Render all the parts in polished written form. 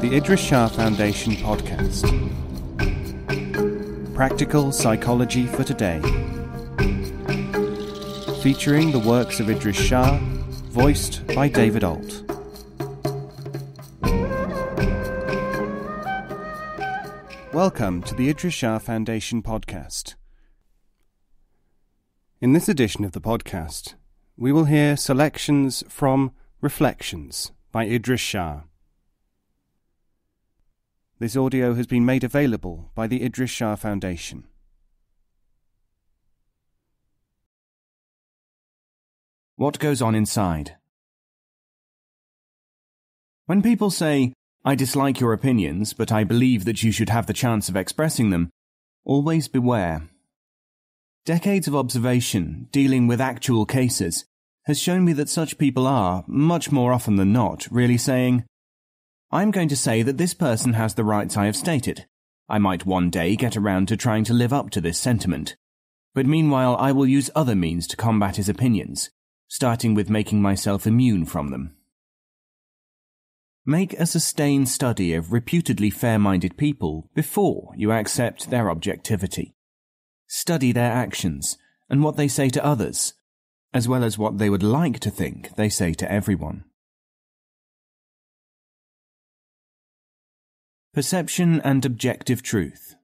the Idries Shah Foundation podcast. Practical Psychology for Today. Featuring the works of Idries Shah, voiced by David Ault. Welcome to the Idries Shah Foundation podcast. In this edition of the podcast, we will hear selections from Reflections by Idries Shah. This audio has been made available by the Idries Shah Foundation. What goes on inside? When people say, "I dislike your opinions, but I believe that you should have the chance of expressing them," always beware. Decades of observation, dealing with actual cases, has shown me that such people are, much more often than not, really saying, "I'm going to say that this person has the rights I have stated. I might one day get around to trying to live up to this sentiment. But meanwhile I will use other means to combat his opinions, starting with making myself immune from them." Make a sustained study of reputedly fair-minded people before you accept their objectivity. Study their actions and what they say to others, as well as what they would like to think they say to everyone. Perception and objective truth.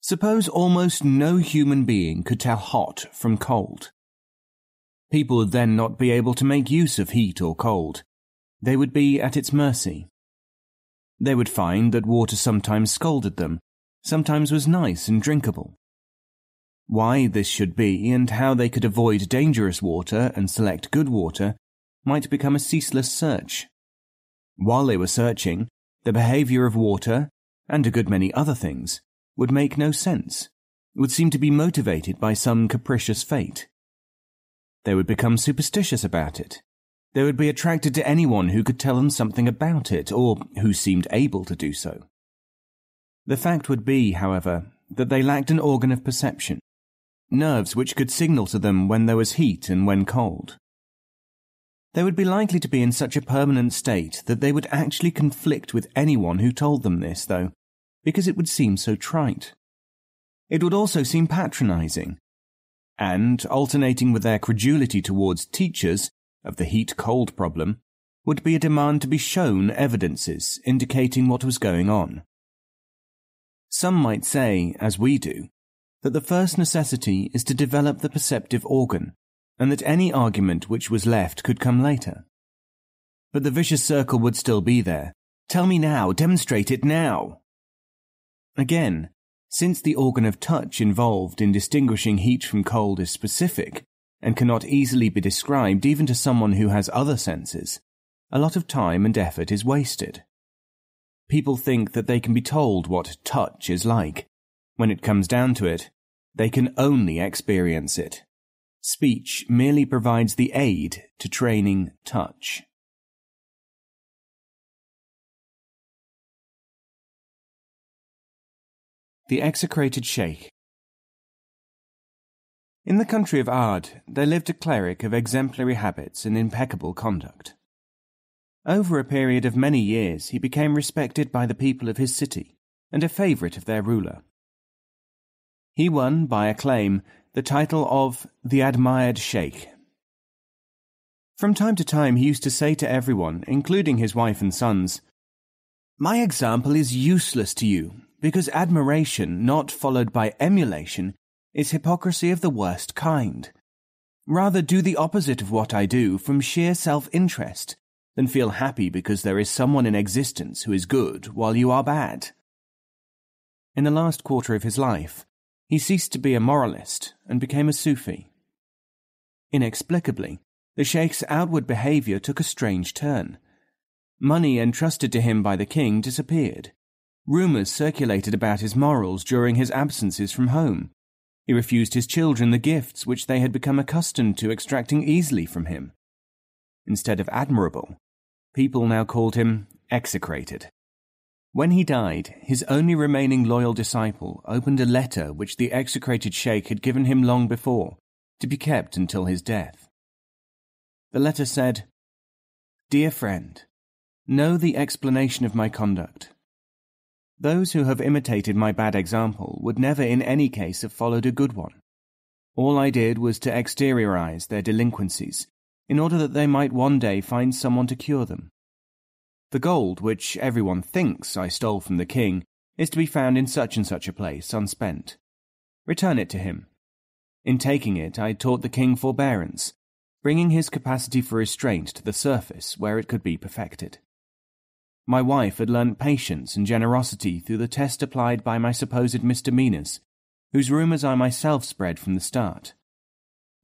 Suppose almost no human being could tell hot from cold. People would then not be able to make use of heat or cold. They would be at its mercy. They would find that water sometimes scalded them, sometimes was nice and drinkable. Why this should be and how they could avoid dangerous water and select good water might become a ceaseless search. While they were searching, the behavior of water, and a good many other things, would make no sense, would seem to be motivated by some capricious fate. They would become superstitious about it. They would be attracted to anyone who could tell them something about it, or who seemed able to do so. The fact would be, however, that they lacked an organ of perception, nerves which could signal to them when there was heat and when cold. They would be likely to be in such a permanent state that they would actually conflict with anyone who told them this, though, because it would seem so trite. It would also seem patronizing, and, alternating with their credulity towards teachers of the heat-cold problem, would be a demand to be shown evidences indicating what was going on. Some might say, as we do, that the first necessity is to develop the perceptive organ, and that any argument which was left could come later. But the vicious circle would still be there. Tell me now, demonstrate it now. Again, since the organ of touch involved in distinguishing heat from cold is specific, and cannot easily be described even to someone who has other senses, a lot of time and effort is wasted. People think that they can be told what touch is like. When it comes down to it, they can only experience it. Speech merely provides the aid to training touch. The Exerated Sheikh. In the country of Ard, there lived a cleric of exemplary habits and impeccable conduct. Over a period of many years, he became respected by the people of his city and a favourite of their ruler. He won, by acclaim, the title of the Admired Sheikh. From time to time he used to say to everyone, including his wife and sons, "My example is useless to you, because admiration, not followed by emulation, is hypocrisy of the worst kind. Rather do the opposite of what I do from sheer self-interest, than feel happy because there is someone in existence who is good while you are bad." In the last quarter of his life, he ceased to be a moralist and became a Sufi. Inexplicably, the Sheikh's outward behaviour took a strange turn. Money entrusted to him by the king disappeared. Rumours circulated about his morals during his absences from home. He refused his children the gifts which they had become accustomed to extracting easily from him. Instead of admirable, people now called him execrated. When he died, his only remaining loyal disciple opened a letter which the Exerated Sheikh had given him long before, to be kept until his death. The letter said, "Dear friend, Know the explanation of my conduct. Those who have imitated my bad example would never in any case have followed a good one. All I did was to exteriorize their delinquencies, in order that they might one day find someone to cure them. The gold, which everyone thinks I stole from the king, is to be found in such and such a place, unspent. Return it to him. In taking it, I taught the king forbearance, bringing his capacity for restraint to the surface where it could be perfected. My wife had learnt patience and generosity through the test applied by my supposed misdemeanours, whose rumours I myself spread from the start.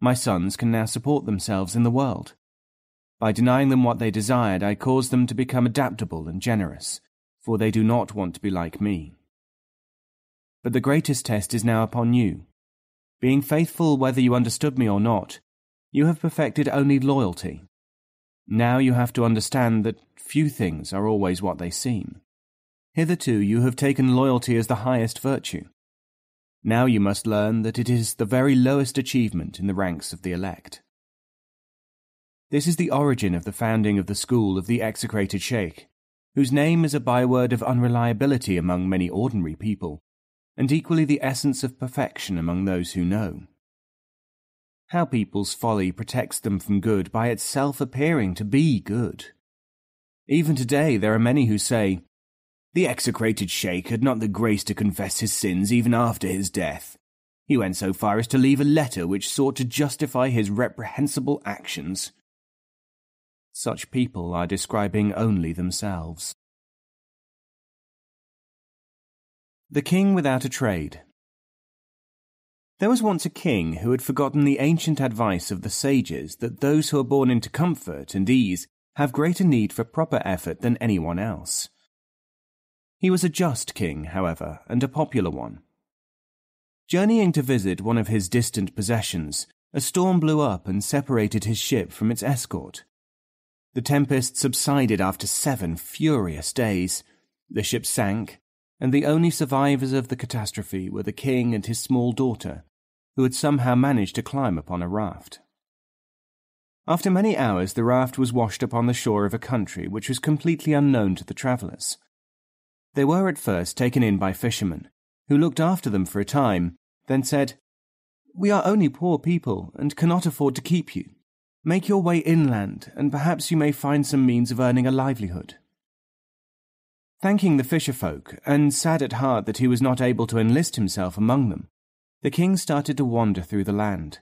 My sons can now support themselves in the world. By denying them what they desired, I caused them to become adaptable and generous, for they do not want to be like me. But the greatest test is now upon you. Being faithful whether you understood me or not, you have perfected only loyalty. Now you have to understand that few things are always what they seem. Hitherto you have taken loyalty as the highest virtue. Now you must learn that it is the very lowest achievement in the ranks of the elect. This is the origin of the founding of the school of the Exerated Sheikh, whose name is a byword of unreliability among many ordinary people, and equally the essence of perfection among those who know. How people's folly protects them from good by itself appearing to be good. Even today there are many who say, "The Execrated Sheikh had not the grace to confess his sins even after his death. He went so far as to leave a letter which sought to justify his reprehensible actions." Such people are describing only themselves. The King Without a Trade. There was once a king who had forgotten the ancient advice of the sages that those who are born into comfort and ease have greater need for proper effort than anyone else. He was a just king, however, and a popular one. Journeying to visit one of his distant possessions, a storm blew up and separated his ship from its escort. The tempest subsided after 7 furious days. The ship sank, and the only survivors of the catastrophe were the king and his small daughter, who had somehow managed to climb upon a raft. After many hours, the raft was washed upon the shore of a country which was completely unknown to the travellers. They were at first taken in by fishermen, who looked after them for a time, then said, "We are only poor people and cannot afford to keep you. Make your way inland, and perhaps you may find some means of earning a livelihood." Thanking the fisherfolk, and sad at heart that he was not able to enlist himself among them, the king started to wander through the land.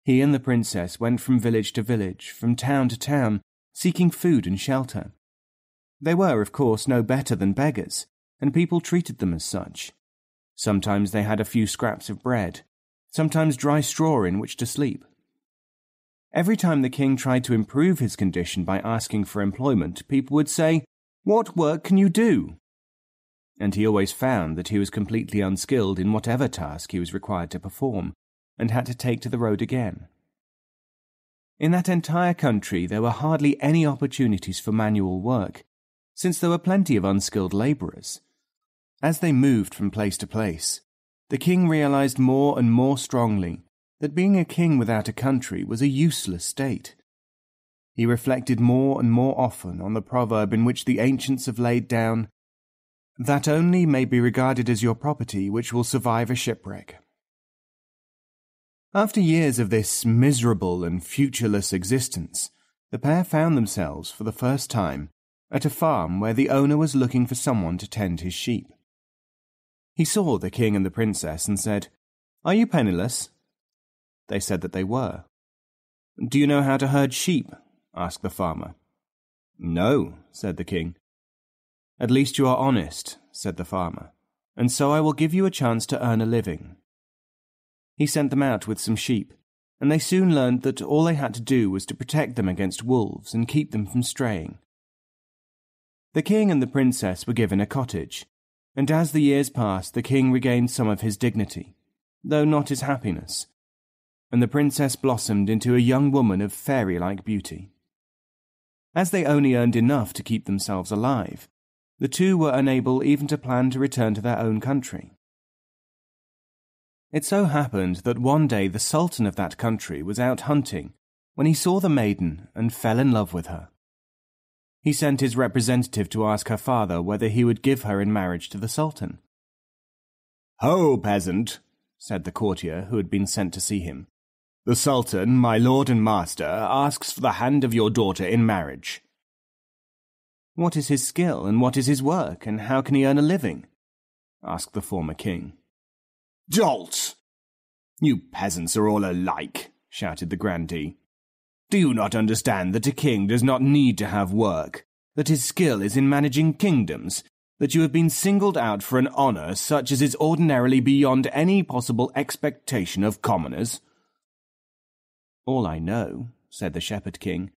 He and the princess went from village to village, from town to town, seeking food and shelter. They were, of course, no better than beggars, and people treated them as such. Sometimes they had a few scraps of bread, sometimes dry straw in which to sleep. Every time the king tried to improve his condition by asking for employment, people would say, "What work can you do?" And he always found that he was completely unskilled in whatever task he was required to perform, and had to take to the road again. In that entire country there were hardly any opportunities for manual work, since there were plenty of unskilled labourers. As they moved from place to place, the king realized more and more strongly that being a king without a country was a useless state. He reflected more and more often on the proverb in which the ancients have laid down, "That only may be regarded as your property which will survive a shipwreck." After years of this miserable and futureless existence, the pair found themselves, for the first time, at a farm where the owner was looking for someone to tend his sheep. He saw the king and the princess and said, "Are you penniless?" They said that they were. "Do you know how to herd sheep?" asked the farmer. "No," said the king. "At least you are honest," said the farmer, "and so I will give you a chance to earn a living." He sent them out with some sheep, and they soon learned that all they had to do was to protect them against wolves and keep them from straying. The king and the princess were given a cottage, and as the years passed the king regained some of his dignity, though not his happiness, and the princess blossomed into a young woman of fairy-like beauty. As they only earned enough to keep themselves alive, the two were unable even to plan to return to their own country. It so happened that one day the sultan of that country was out hunting when he saw the maiden and fell in love with her. he sent his representative to ask her father whether he would give her in marriage to the Sultan. "Ho, peasant," said the courtier who had been sent to see him. "The Sultan, my lord and master, asks for the hand of your daughter in marriage." "What is his skill, and what is his work, and how can he earn a living?" asked the former king. "Dolt! You peasants are all alike," shouted the grandee. "Do you not understand that a king does not need to have work, that his skill is in managing kingdoms, that you have been singled out for an honour such as is ordinarily beyond any possible expectation of commoners?" "All I know," said the shepherd king,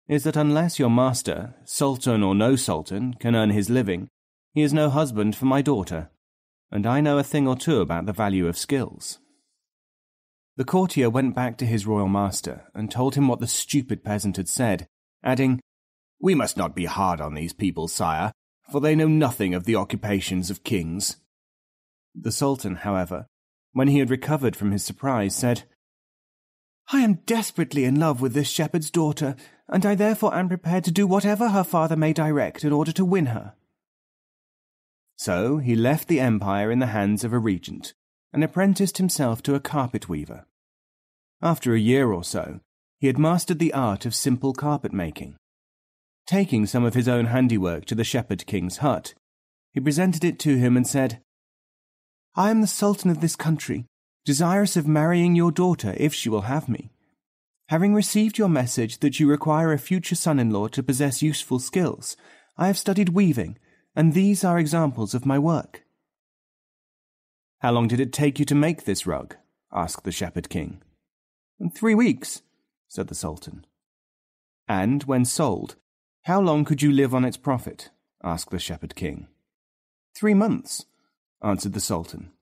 "is that unless your master, sultan or no sultan, can earn his living, he is no husband for my daughter, and I know a thing or two about the value of skills." The courtier went back to his royal master and told him what the stupid peasant had said, adding, "We must not be hard on these people, sire, for they know nothing of the occupations of kings." The Sultan, however, when he had recovered from his surprise, said, "I am desperately in love with this shepherd's daughter, and I therefore am prepared to do whatever her father may direct in order to win her." So he left the empire in the hands of a regent, and apprenticed himself to a carpet weaver. After a year or so, he had mastered the art of simple carpet making. Taking some of his own handiwork to the shepherd king's hut, he presented it to him and said, "I am the Sultan of this country, desirous of marrying your daughter if she will have me. Having received your message that you require a future son-in-law to possess useful skills, I have studied weaving, and these are examples of my work." "How long did it take you to make this rug?" asked the shepherd king. "In 3 weeks," said the Sultan. "And, when sold, how long could you live on its profit?" asked the shepherd king. 3 months, answered the Sultan.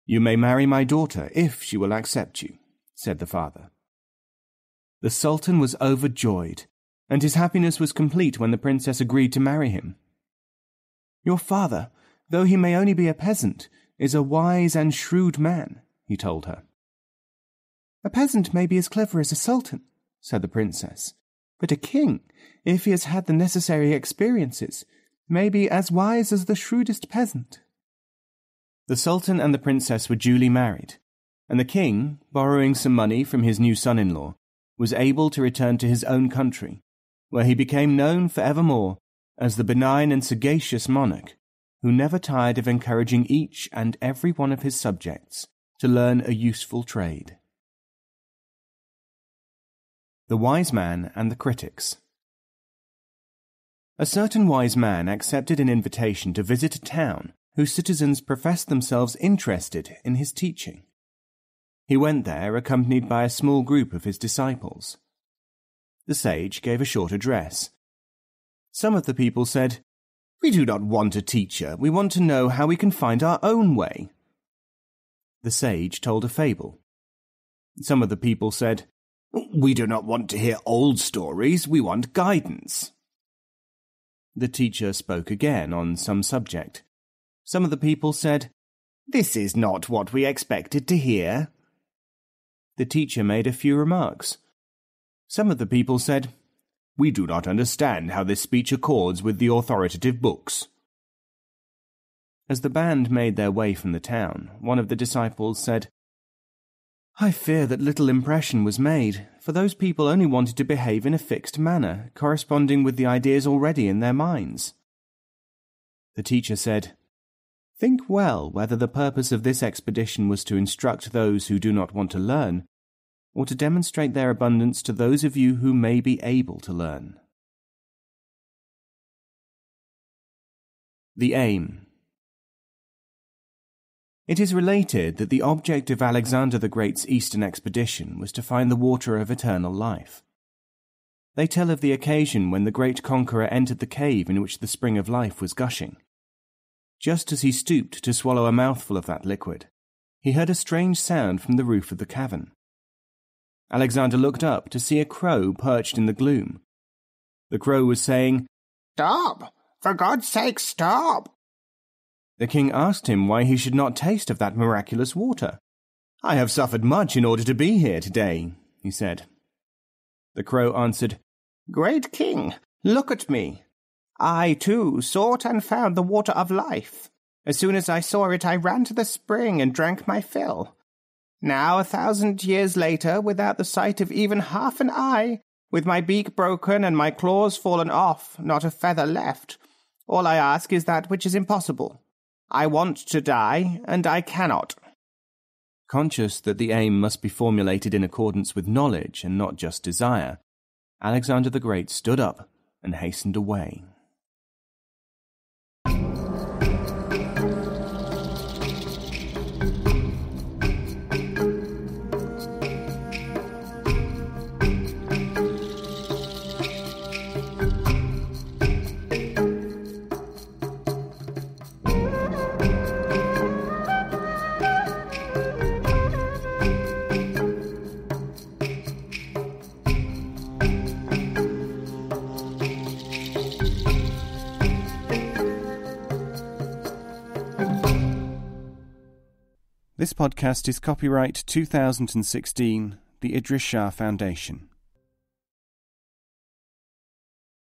"You may marry my daughter if she will accept you," said the father. The Sultan was overjoyed, and his happiness was complete when the princess agreed to marry him. "Your father, though he may only be a peasant, is a wise and shrewd man," he told her. "A peasant may be as clever as a sultan," said the princess, "but a king, if he has had the necessary experiences, may be as wise as the shrewdest peasant." The Sultan and the princess were duly married, and the king, borrowing some money from his new son-in-law, was able to return to his own country, where he became known for evermore as the benign and sagacious monarch who never tired of encouraging each and every one of his subjects to learn a useful trade. The Wise Man and the Critics. A certain wise man accepted an invitation to visit a town whose citizens professed themselves interested in his teaching. He went there accompanied by a small group of his disciples. The sage gave a short address. Some of the people said, "We do not want a teacher, we want to know how we can find our own way." The sage told a fable. Some of the people said, "We do not want to hear old stories, we want guidance." The teacher spoke again on some subject. Some of the people said, "This is not what we expected to hear." The teacher made a few remarks. Some of the people said, "We do not understand how this speech accords with the authoritative books." As the band made their way from the town, one of the disciples said, "I fear that little impression was made, for those people only wanted to behave in a fixed manner, corresponding with the ideas already in their minds." The teacher said, "Think well whether the purpose of this expedition was to instruct those who do not want to learn, or to demonstrate their abundance to those of you who may be able to learn." The Aim. It is related that the object of Alexander the Great's Eastern expedition was to find the water of eternal life. They tell of the occasion when the great conqueror entered the cave in which the spring of life was gushing. Just as he stooped to swallow a mouthful of that liquid, he heard a strange sound from the roof of the cavern. Alexander looked up to see a crow perched in the gloom. The crow was saying, "Stop! For God's sake, stop!" The king asked him why he should not taste of that miraculous water. "I have suffered much in order to be here today," he said. The crow answered, "Great king, Look at me. I, too, sought and found the water of life. As soon as I saw it, I ran to the spring and drank my fill. Now, 1,000 years later, without the sight of even half an eye, with my beak broken and my claws fallen off, not a feather left, all I ask is that which is impossible. I want to die, and I cannot. Conscious that the aim must be formulated in accordance with knowledge and not just desire, Alexander the Great stood up and hastened away. This podcast is copyright 2016, the Idries Shah Foundation.